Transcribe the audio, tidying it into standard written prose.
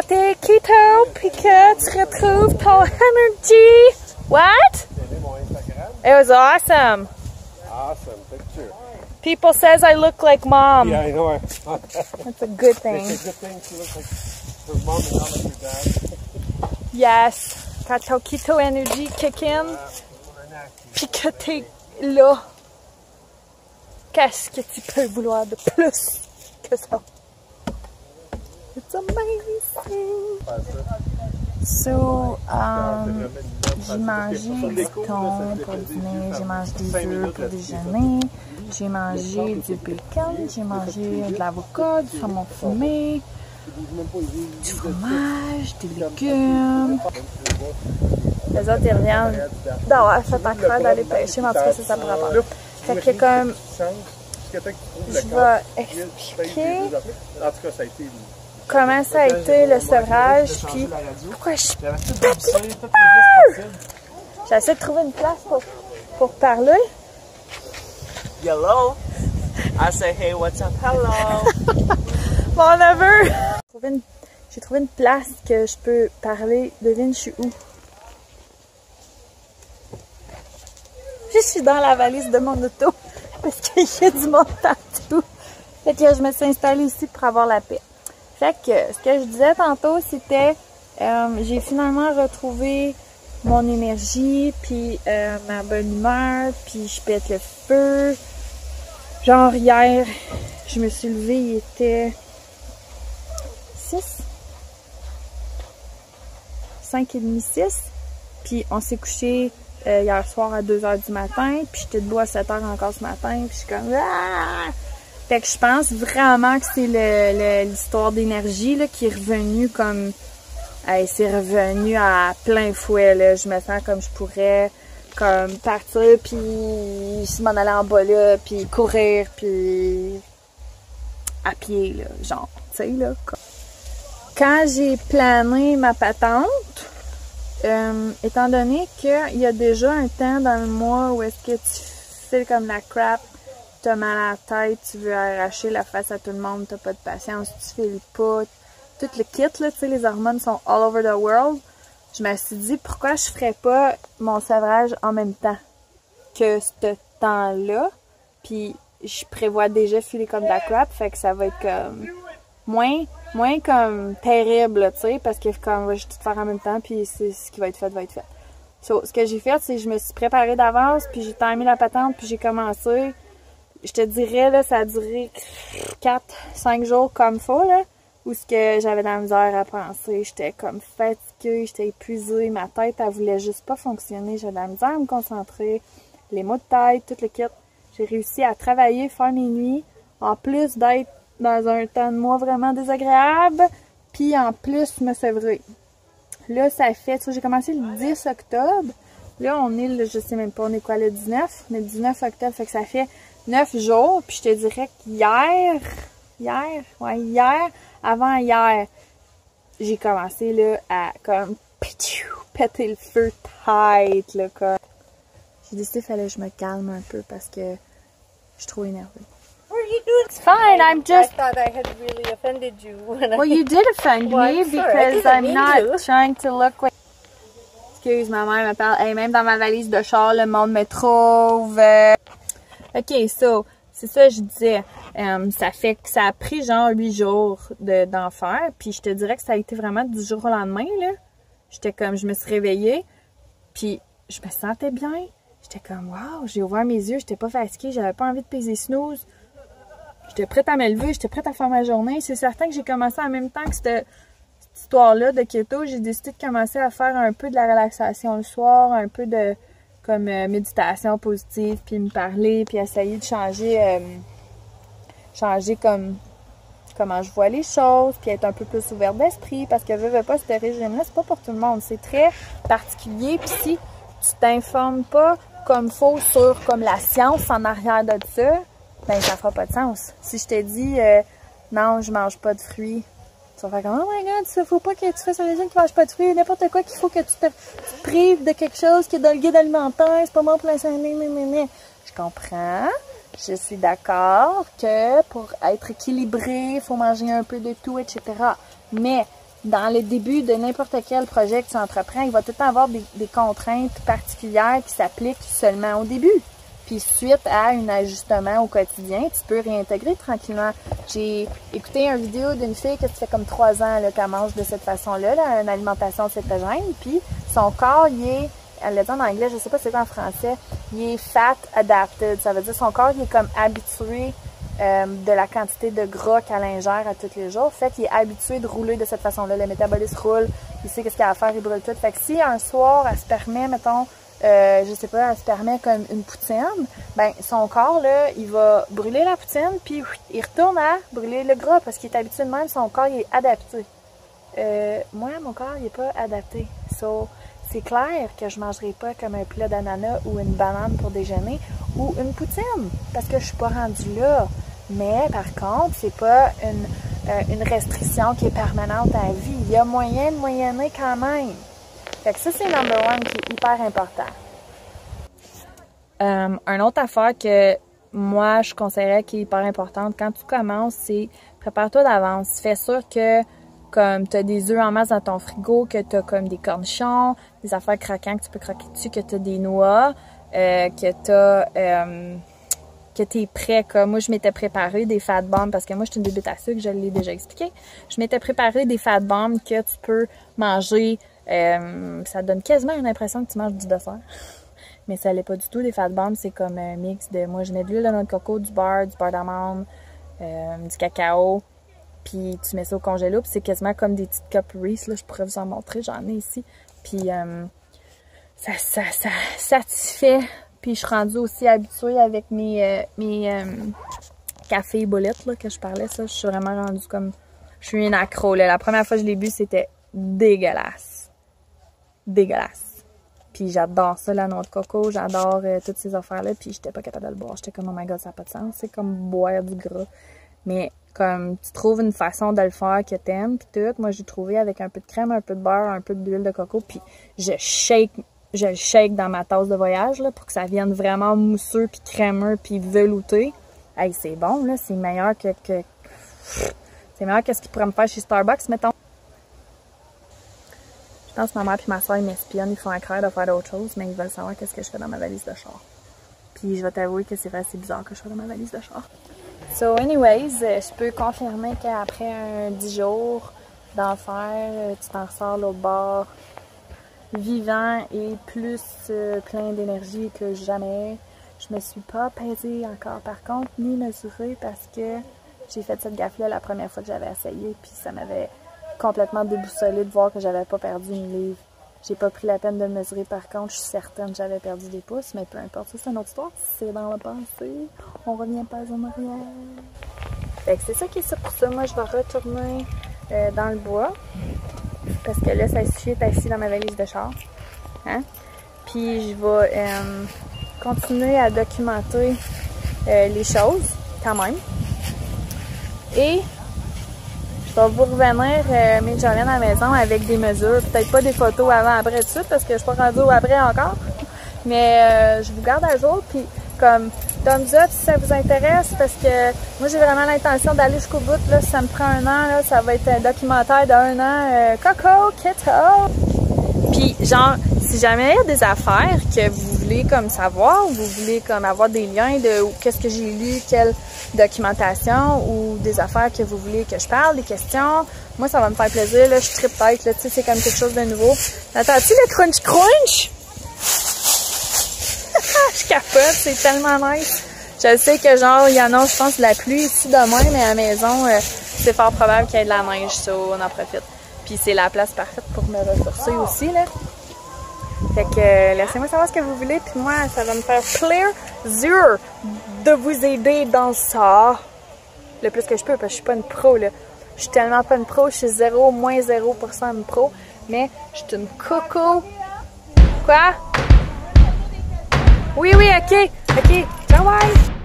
t'es keto puis que tu retrouves ton energy. What? It was awesome. Awesome picture. People says I look like mom. Yeah, I know. That's a good thing. It's a good thing to look like her mom and not like your dad. Yes. Quand ton keto energy kick in, puis que t'es là, qu'est-ce que tu peux vouloir de plus que ça? It's amazing! So, j'ai mangé du thon pour dîner, j'ai mangé des œufs pour déjeuner, j'ai mangé du bacon, j'ai mangé de l'avocat, du saumon fumé, du fromage, des légumes. Les autres, ils reviennent d'avoir fait encore d'aller pêcher, mais en tout cas, ça pourra pas. Fait que comme, je vais expliquer comment ça a été le sevrage, puis pourquoi je suis j'essaie de trouver une place pour parler. Hello. I say hey, what's up? Hello. Bon, never. J'ai trouvé une place que je peux parler. Devine, je suis où? Je suis dans la valise de mon auto parce qu'il y a du monde partout. Fait que je me suis installée ici pour avoir la paix. Fait que ce que je disais tantôt, c'était j'ai finalement retrouvé mon énergie, puis ma bonne humeur, puis je pète le feu. Genre hier, je me suis levée, il était 5h30, 6. Puis on s'est couché hier soir à 2h du matin, puis j'étais debout à 7h encore ce matin, puis je suis comme... Ah! Fait que je pense vraiment que c'est l'histoire d'énergie qui est revenue comme... Hey, c'est revenu à plein fouet, là. Je me sens comme je pourrais comme partir, puis m'en aller en bas là, puis courir, puis à pied, là, genre, tu sais, là. Quand j'ai plané ma patente, étant donné qu'il y a déjà un temps dans le mois où est-ce que tu fais comme la crap, tu as mal à la tête, tu veux arracher la face à tout le monde, t'as pas de patience, tu files pas, tout le kit, là, tu sais, les hormones sont all over the world. Je me suis dit, pourquoi je ferais pas mon sevrage en même temps que ce temps-là? Puis, je prévois déjà filer comme de la crap, fait que ça va être comme moins comme terrible, tu sais, parce que comme, je vais tout faire en même temps, puis c'est ce qui va être fait, va être fait. So, ce que j'ai fait, c'est que je me suis préparée d'avance, puis j'ai timé la patente, puis j'ai commencé. Je te dirais, là, ça a duré 4-5 jours comme faut, là. Où ce que j'avais de la misère à penser, j'étais comme fatiguée, j'étais épuisée, ma tête, elle voulait juste pas fonctionner, j'avais de la misère à me concentrer, les maux de tête, tout le kit. J'ai réussi à travailler, faire mes nuits, en plus d'être dans un temps de mois vraiment désagréable, puis en plus me sevrer. Là, ça fait, j'ai commencé le 10 octobre, là, on est, je sais même pas, on est quoi, le 19? On est le 19 octobre, fait que ça fait 9 jours, puis je te dirais qu'hier, avant hier, j'ai commencé là à comme péter le feu tight là comme. J'ai décidé qu'il fallait que je me calme un peu parce que je suis trop énervée. What are you doing? It's fine, I'm just. I thought I had really offended you. Well, you did offend me because I'm not trying to look like. Excuse, ma mère me parle. Hey, même dans ma valise de char, le monde me trouve. Ok, so. C'est ça, je disais, ça fait que ça a pris genre 8 jours d'en faire, puis je te dirais que ça a été vraiment du jour au lendemain, là. J'étais comme, je me suis réveillée, puis je me sentais bien. J'étais comme, wow, j'ai ouvert mes yeux, j'étais pas fatiguée, j'avais pas envie de peser snooze. J'étais prête à me lever, j'étais prête à faire ma journée. C'est certain que j'ai commencé en même temps que cette histoire-là de keto, j'ai décidé de commencer à faire un peu de la relaxation le soir, un peu de... comme méditation positive, puis me parler, puis essayer de changer comme comment je vois les choses, puis être un peu plus ouverte d'esprit, parce que veux pas, ce régime-là, c'est pas pour tout le monde, c'est très particulier, puis si tu t'informes pas comme faut sur comme la science en arrière de ça, ben ça fera pas de sens. Si je te dis non, je mange pas de fruits, tu vas faire comme, oh my god, il faut pas que tu fasses un régime qui mange pas de fruits, n'importe quoi, qu'il faut que tu te prives de quelque chose qui est dans le guide alimentaire, c'est pas bon pour la santé, Je comprends, je suis d'accord que pour être équilibré, il faut manger un peu de tout, etc. Mais dans le début de n'importe quel projet que tu entreprends, il va tout le temps avoir des contraintes particulières qui s'appliquent seulement au début. Puis suite à un ajustement au quotidien, tu peux réintégrer tranquillement. J'ai écouté une vidéo d'une fille que ça fait comme 3 ans qu'elle mange de cette façon-là, une alimentation cétogène, puis son corps, il est, elle l'a dit en anglais, je sais pas si c'est en français, il est fat adapted. Ça veut dire son corps, il est comme habitué de la quantité de gras qu'elle ingère à tous les jours. Fait qu'il est habitué de rouler de cette façon-là. Le métabolisme roule, il sait qu'est-ce qu'il a à faire, il brûle tout. Fait que si un soir, elle se permet, mettons, je sais pas, elle se permet comme une poutine, ben son corps, là, il va brûler la poutine, puis il retourne à brûler le gras, parce qu'il est habitué de même, son corps, il est adapté. Moi, mon corps, il est pas adapté. So, c'est clair que je mangerai pas comme un plat d'ananas ou une banane pour déjeuner, ou une poutine, parce que je suis pas rendue là. Mais, par contre, c'est pas une restriction qui est permanente à la vie. Il y a moyen de moyenner quand même. Fait que ça, c'est number one qui est hyper important. Une autre affaire que moi, je conseillerais qui est hyper importante quand tu commences, c'est prépare-toi d'avance. Fais sûr que comme tu as des œufs en masse dans ton frigo, que tu as comme des cornichons, des affaires croquantes que tu peux croquer dessus, que tu as des noix, que tu as... que tu es prêt. Comme moi, je m'étais préparé des fat bombs parce que moi, je suis une bébête à sucre, je l'ai déjà expliqué. Je m'étais préparé des fat bombs que tu peux manger. Ça donne quasiment une impression que tu manges du dessert. Mais ça l'est pas du tout. Des fat bombs, c'est comme un mix de... Moi, je mets de l'huile de noix de coco, du beurre d'amande, du cacao. Puis tu mets ça au congélo. Puis c'est quasiment comme des petites cups Reese. Là, je pourrais vous en montrer. J'en ai ici. Puis ça satisfait. Puis je suis rendue aussi habituée avec mes cafés boulettes là, que je parlais. Ça, je suis vraiment rendue comme... Je suis une accro. Là. La première fois que je l'ai bu, c'était dégueulasse. Dégueulasse. Puis j'adore ça, la noix de coco. J'adore toutes ces affaires-là. Puis j'étais pas capable de le boire. J'étais comme, oh my god, ça n'a pas de sens. C'est comme boire du gras. Mais comme tu trouves une façon de le faire que t'aimes, puis tout. Moi, j'ai trouvé avec un peu de crème, un peu de beurre, un peu d'huile de coco. Puis je le shake dans ma tasse de voyage là, pour que ça vienne vraiment mousseux, puis crémeux, puis velouté. Hey, c'est bon, là. C'est meilleur que c'est meilleur que ce qu'ils pourraient me faire chez Starbucks, mettons. Je pense que ma mère et ma soeur, ils m'espionnent. Ils font un craire de faire d'autres choses, mais ils veulent savoir qu'est-ce que je fais dans ma valise de char. Puis je vais t'avouer que c'est assez bizarre que je sois dans ma valise de char. So, anyways, je peux confirmer qu'après 10 jours d'enfer, tu t'en ressors l'autre bord vivant et plus plein d'énergie que jamais. Je me suis pas pesée encore par contre, ni mesurée parce que j'ai fait cette gaffe-là la première fois que j'avais essayé, puis ça m'avait complètement déboussolée de voir que j'avais pas perdu une livre. J'ai pas pris la peine de le mesurer par contre, je suis certaine que j'avais perdu des pouces, mais peu importe, ça c'est une autre histoire, c'est dans le passé, on revient pas en arrière. Fait que c'est ça qui est ça pour ça, moi je vais retourner dans le bois, parce que là ça suffit d'être assis dans ma valise de char, hein? Puis je vais continuer à documenter les choses, quand même, et je vais vous revenir, mais je reviens à la maison avec des mesures. Peut-être pas des photos avant-après tout de suite, parce que je suis pas rendue au après encore. Mais je vous garde à jour. Puis comme thumbs up si ça vous intéresse, parce que moi j'ai vraiment l'intention d'aller jusqu'au bout. Là, si ça me prend 1 an, là, ça va être un documentaire d'1 an. Coco, keto! Puis genre, si jamais il y a des affaires que vous voulez comme savoir, ou vous voulez comme avoir des liens de qu'est-ce que j'ai lu, quelle documentation, ou des affaires que vous voulez que je parle, des questions, moi ça va me faire plaisir, là, je trippe tête, là, tu sais, c'est comme quelque chose de nouveau. Attends-tu le crunch crunch? Je capote, c'est tellement nice. Je sais que genre, il y en a, je pense, de la pluie ici demain, mais à la maison, c'est fort probable qu'il y ait de la neige, ça, on en profite. Puis c'est la place parfaite pour me ressourcer aussi, là. Fait que laissez-moi savoir ce que vous voulez, puis moi, ça va me faire plaisir de vous aider dans ça. Le plus que je peux, parce que je suis pas une pro, là. Je suis tellement pas une pro, je suis moins 0% une pro, mais je suis une coco. Quoi? Oui, ok. Ciao, bye!